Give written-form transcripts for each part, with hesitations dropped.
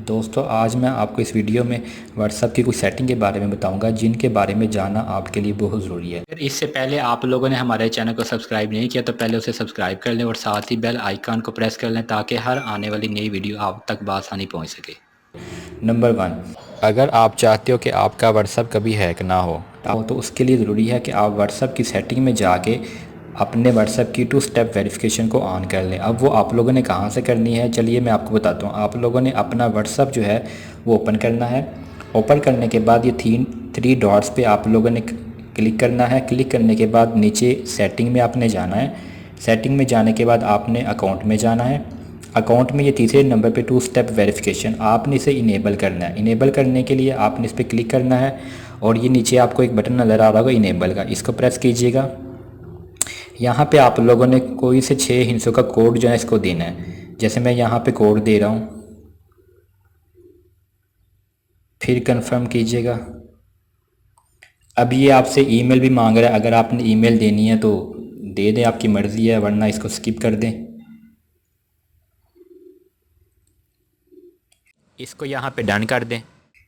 दोस्तों आज मैं आपको इस वीडियो में व्हाट्सएप की कुछ सेटिंग के बारे में बताऊंगा जिनके बारे में जानना आपके लिए बहुत ज़रूरी है। फिर इससे पहले आप लोगों ने हमारे चैनल को सब्सक्राइब नहीं किया तो पहले उसे सब्सक्राइब कर लें और साथ ही बेल आइकन को प्रेस कर लें ताकि हर आने वाली नई वीडियो आप तक बआसानी पहुंच सके। नंबर 1, अगर आप चाहते हो कि आपका व्हाट्सएप कभी हैक ना हो तो उसके लिए ज़रूरी है कि आप व्हाट्सएप की सेटिंग में जाके अपने व्हाट्सएप की 2 स्टेप वेरिफिकेशन को ऑन कर लें। अब वो आप लोगों ने कहाँ से करनी है, चलिए मैं आपको बताता हूँ। आप लोगों ने अपना व्हाट्सएप जो है वो ओपन करना है। ओपन करने के बाद ये थ्री डॉट्स पे आप लोगों ने क्लिक करना है। क्लिक करने के बाद नीचे सेटिंग में आपने जाना है। सेटिंग में जाने के बाद आपने अकाउंट में जाना है। अकाउंट में ये तीसरे नंबर पे 2 स्टेप वेरिफिकेशन आपने इसे इनेबल करना है। इनेबल करने के लिए आपने इस पर क्लिक करना है और ये नीचे आपको एक बटन नज़र आ रहा होगा इनेबल का, इसको प्रेस कीजिएगा। यहाँ पे आप लोगों ने कोई से 6 हिंसों का कोड जो है इसको देना है। जैसे मैं यहाँ पे कोड दे रहा हूँ, फिर कंफर्म कीजिएगा। अब ये आपसे ईमेल भी मांग रहा है, अगर आपने ईमेल देनी है तो दे दें, आपकी मर्ज़ी है, वरना इसको स्किप कर दें। इसको यहाँ पे डन कर दें।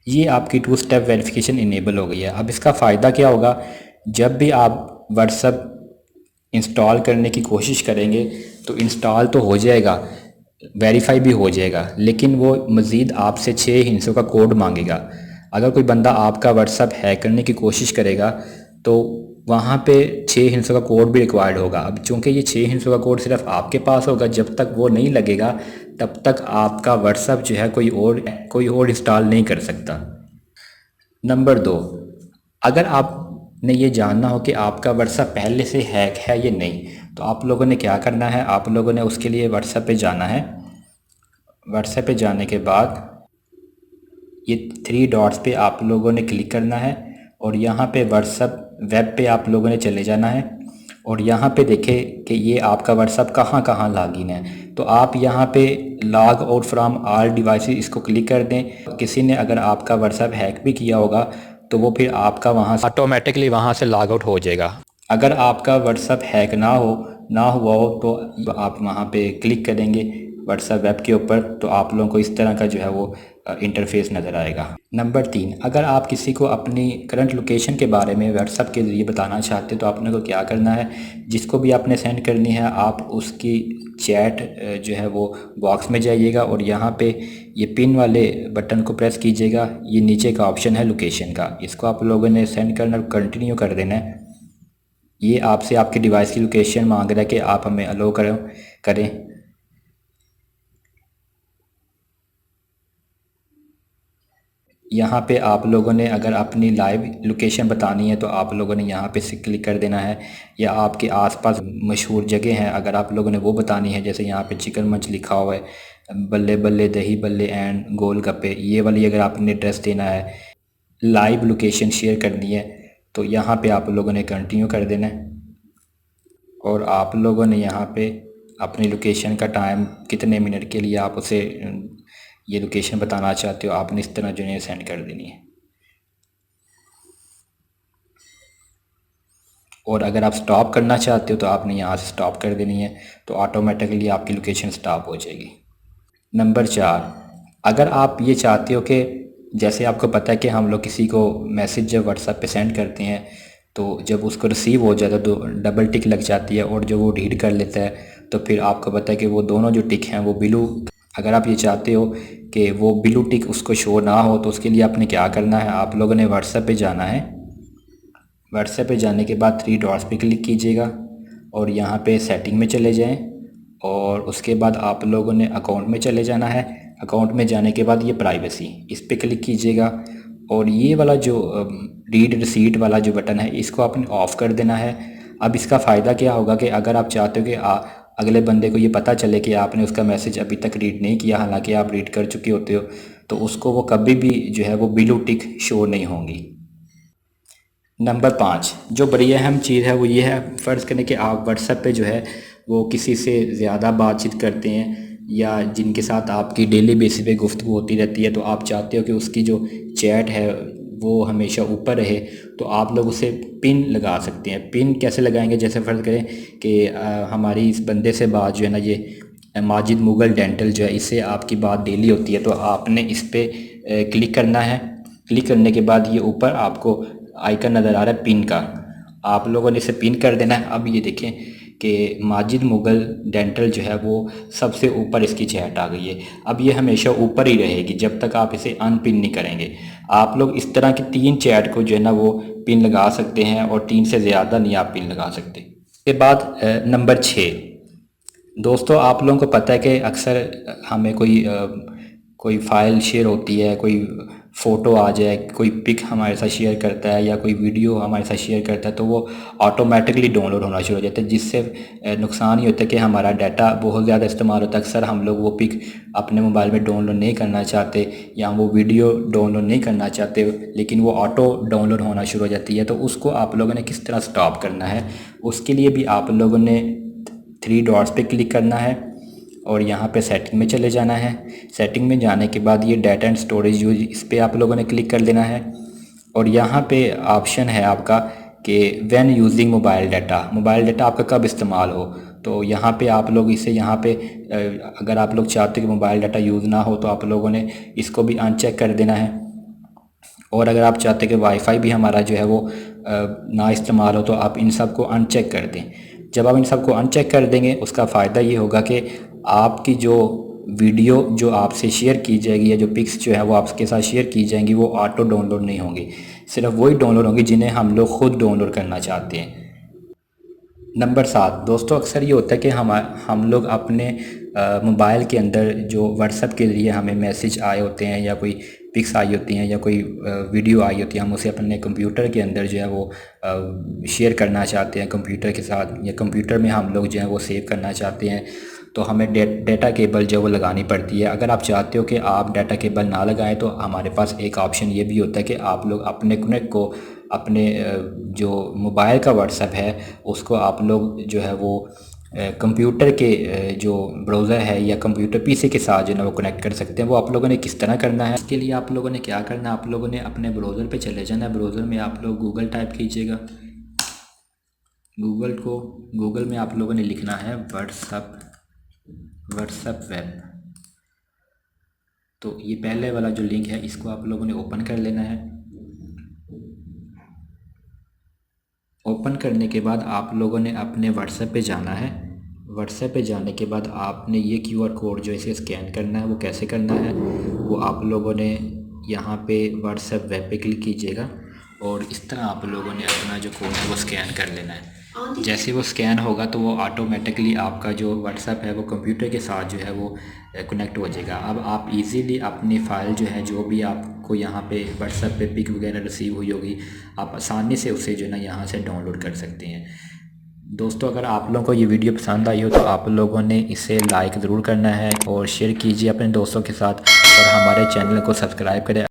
ये आपकी 2 स्टेप वेरिफिकेशन इनेबल हो गई है। अब इसका फ़ायदा क्या होगा, जब भी आप व्हाट्सएप इंस्टॉल करने की कोशिश करेंगे तो इंस्टॉल तो हो जाएगा, वेरीफाई भी हो जाएगा, लेकिन वो मज़ीद आपसे 6 हिंसों का कोड मांगेगा। अगर कोई बंदा आपका व्हाट्सएप हैक करने की कोशिश करेगा तो वहाँ पे 6 हिंसों का कोड भी रिक्वायर्ड होगा। अब चूँकि ये 6 हिंसों का कोड सिर्फ आपके पास होगा, जब तक वो नहीं लगेगा तब तक आपका व्हाट्सएप जो है कोई और इंस्टॉल नहीं कर सकता। नंबर 2, अगर आपने ये जानना हो कि आपका व्हाट्सएप पहले से हैक है या नहीं, तो आप लोगों ने क्या करना है, आप लोगों ने उसके लिए व्हाट्सएप पे जाना है। व्हाट्सएप पे जाने के बाद ये 3 डॉट्स पे आप लोगों ने क्लिक करना है और यहाँ पे व्हाट्सएप वेब पे आप लोगों ने चले जाना है और यहाँ पे देखें कि ये आपका व्हाट्सएप कहाँ कहाँ लॉगिन है। तो आप यहाँ पे log out from all devices इसको क्लिक कर दें। किसी ने अगर आपका व्हाट्सएप हैक भी किया होगा तो वो फिर आपका वहाँ से ऑटोमेटिकली वहाँ से लॉग आउट हो जाएगा। अगर आपका व्हाट्सएप हैक ना हुआ हो तो आप वहाँ पे क्लिक करेंगे व्हाट्सएप वेब के ऊपर, तो आप लोगों को इस तरह का जो है वो इंटरफेस नज़र आएगा। नंबर 3, अगर आप किसी को अपनी करंट लोकेशन के बारे में व्हाट्सएप के ज़रिए बताना चाहते हो तो आपने को क्या करना है, जिसको भी आपने सेंड करनी है आप उसकी चैट जो है वो बॉक्स में जाइएगा और यहाँ पे ये पिन वाले बटन को प्रेस कीजिएगा। ये नीचे का ऑप्शन है लोकेशन का, इसको आप लोगों ने सेंड करना और कंटिन्यू कर देना है। ये आपसे आपके डिवाइस की लोकेशन मांग रहा है कि आप हमें अलो करें। यहाँ पे आप लोगों ने अगर अपनी लाइव लोकेशन बतानी है तो आप लोगों ने यहाँ पे से क्लिक कर देना है, या आपके आसपास मशहूर जगह हैं अगर आप लोगों ने वो बतानी है, जैसे यहाँ पे चिकन मंच लिखा हुआ है, बल्ले बल्ले दही बल्ले एंड गोल गप्पे, ये वाली अगर आपने एड्रेस देना है, लाइव लोकेशन शेयर करनी है, तो यहाँ पे आप लोगों ने कंटिन्यू कर देना है और आप लोगों ने यहाँ पे अपनी लोकेशन का टाइम कितने मिनट के लिए आप उसे ये लोकेशन बताना चाहते हो आपने इस तरह जो है सेंड कर देनी है। और अगर आप स्टॉप करना चाहते हो तो आपने यहाँ से स्टॉप कर देनी है, तो ऑटोमेटिकली आपकी लोकेशन स्टॉप हो जाएगी। नंबर 4, अगर आप ये चाहते हो कि जैसे आपको पता है कि हम लोग किसी को मैसेज जब व्हाट्सएप पे सेंड करते हैं तो जब उसको रिसीव हो जाता है तो डबल टिक लग जाती है और जो वो रीड कर लेता है तो फिर आपको पता है कि वो दोनों जो टिक हैं वो ब्लू, अगर आप ये चाहते हो कि वो ब्लू टिक उसको शो ना हो तो उसके लिए आपने क्या करना है, आप लोगों ने व्हाट्सएप पे जाना है। व्हाट्सएप पे जाने के बाद 3 डॉट्स पे क्लिक कीजिएगा और यहाँ पे सेटिंग में चले जाएं और उसके बाद आप लोगों ने अकाउंट में चले जाना है। अकाउंट में जाने के बाद ये प्राइवेसी, इस पे क्लिक कीजिएगा और ये वाला जो रीड रिसीट वाला जो बटन है इसको आपने ऑफ़ कर देना है। अब इसका फ़ायदा क्या होगा कि अगर आप चाहते हो कि अगले बंदे को ये पता चले कि आपने उसका मैसेज अभी तक रीड नहीं किया, हालांकि आप रीड कर चुके होते हो, तो उसको वो कभी भी जो है वो ब्लू टिक शो नहीं होंगी। नंबर 5, जो बड़ी अहम चीज़ है वो ये है, फ़र्ज़ करें कि आप व्हाट्सएप पे जो है वो किसी से ज़्यादा बातचीत करते हैं या जिनके साथ आपकी डेली बेसिस पे गुफ्तगू होती रहती है, तो आप चाहते हो कि उसकी जो चैट है वो हमेशा ऊपर रहे, तो आप लोग उसे पिन लगा सकते हैं। पिन कैसे लगाएंगे, जैसे फ़र्ज़ करें कि हमारी इस बंदे से बात जो है ना ये माजिद मुग़ल डेंटल जो है, इससे आपकी बात डेली होती है, तो आपने इस पर क्लिक करना है। क्लिक करने के बाद ये ऊपर आपको आइकन नज़र आ रहा है पिन का, आप लोगों ने इसे पिन कर देना है। अब ये देखें कि माजिद मुग़ल डेंटल जो है वो सबसे ऊपर इसकी चैट आ गई है। अब ये हमेशा ऊपर ही रहेगी जब तक आप इसे अनपिन नहीं करेंगे। आप लोग इस तरह की 3 चैट को जो है ना वो पिन लगा सकते हैं, और 3 से ज़्यादा नहीं आप पिन लगा सकते। इसके बाद नंबर 6, दोस्तों आप लोगों को पता है कि अक्सर हमें कोई फ़ाइल शेयर होती है, कोई फ़ोटो आ जाए, कोई पिक हमारे साथ शेयर करता है या कोई वीडियो हमारे साथ शेयर करता है, तो वो ऑटोमेटिकली डाउनलोड होना शुरू हो जाता है, जिससे नुकसान ये होता है कि हमारा डाटा बहुत ज़्यादा इस्तेमाल होता है। अक्सर हम लोग वो पिक अपने मोबाइल में डाउनलोड नहीं करना चाहते या वो वीडियो डाउनलोड नहीं करना चाहते, लेकिन वो ऑटो डाउनलोड होना शुरू हो जाती है। तो उसको आप लोगों ने किस तरह स्टॉप करना है, उसके लिए भी आप लोगों ने 3 डॉट्स पे क्लिक करना है और यहाँ पे सेटिंग में चले जाना है। सेटिंग में जाने के बाद ये डाटा एंड स्टोरेज यूज, इस पर आप लोगों ने क्लिक कर देना है। और यहाँ पे ऑप्शन है आपका कि व्हेन यूजिंग मोबाइल डाटा आपका कब इस्तेमाल हो, तो यहाँ पे आप लोग इसे यहाँ पे अगर आप लोग चाहते हो कि मोबाइल डाटा यूज़ ना हो, तो आप लोगों ने इसको भी अनचेक कर देना है। और अगर आप चाहते हैं कि वाईफाई भी हमारा जो है वो ना इस्तेमाल हो, तो आप इन सब को अनचेक कर दें। जब आप इन सब को अनचेक कर देंगे, उसका फ़ायदा ये होगा कि आपकी जो वीडियो जो आपसे शेयर की जाएगी या जो पिक्स जो है वो आपके साथ शेयर की जाएंगी, वो ऑटो डाउनलोड नहीं होंगी, सिर्फ वही डाउनलोड होंगी जिन्हें हम लोग ख़ुद डाउनलोड करना चाहते हैं। नंबर 7, दोस्तों अक्सर ये होता है कि हम लोग अपने मोबाइल के अंदर जो व्हाट्सएप के ज़रिए हमें मैसेज आए होते हैं या कोई पिक्स आई होती हैं या कोई वीडियो आई होती है, हम उसे अपने कंप्यूटर के अंदर जो है वो शेयर करना चाहते हैं कंप्यूटर के साथ, या कंप्यूटर में हम लोग जो है वो सेव करना चाहते हैं, तो हमें डाटा केबल जो है वो लगानी पड़ती है। अगर आप चाहते हो कि आप डाटा केबल ना लगाएं, तो हमारे पास एक ऑप्शन ये भी होता है कि आप लोग अपने कनेक्ट को अपने जो मोबाइल का व्हाट्सएप है उसको आप लोग जो है वो कंप्यूटर के जो ब्राउज़र है या कंप्यूटर पीसी के साथ जो है ना वो कनेक्ट कर सकते हैं। वो आप लोगों ने किस तरह करना है, इसके लिए आप लोगों ने क्या करना है, आप लोगों ने अपने ब्राउज़र पे चले जाना है। ब्राउज़र में आप लोग गूगल टाइप कीजिएगा, गूगल में आप लोगों ने लिखना है व्हाट्सएप वेब। तो ये पहले वाला जो लिंक है इसको आप लोगों ने ओपन कर लेना है। ओपन करने के बाद आप लोगों ने अपने व्हाट्सएप पे जाना है। व्हाट्सएप पे जाने के बाद आपने ये QR कोड जो इसे स्कैन करना है, वो कैसे करना है, वो आप लोगों ने यहाँ पे व्हाट्सएप वेब पे क्लिक कीजिएगा और इस तरह आप लोगों ने अपना जो कोड है वो स्कैन कर लेना है। जैसे वो स्कैन होगा तो वो ऑटोमेटिकली आपका जो व्हाट्सएप है वो कंप्यूटर के साथ जो है वो कनेक्ट हो जाएगा। अब आप इजीली अपनी फ़ाइल जो है, जो भी आपको यहाँ पे व्हाट्सएप पे पिक वगैरह रिसीव हुई होगी, आप आसानी से उसे जो है ना यहाँ से डाउनलोड कर सकते हैं। दोस्तों अगर आप लोगों को ये वीडियो पसंद आई हो तो आप लोगों ने इसे लाइक ज़रूर करना है और शेयर कीजिए अपने दोस्तों के साथ, और हमारे चैनल को सब्सक्राइब करें।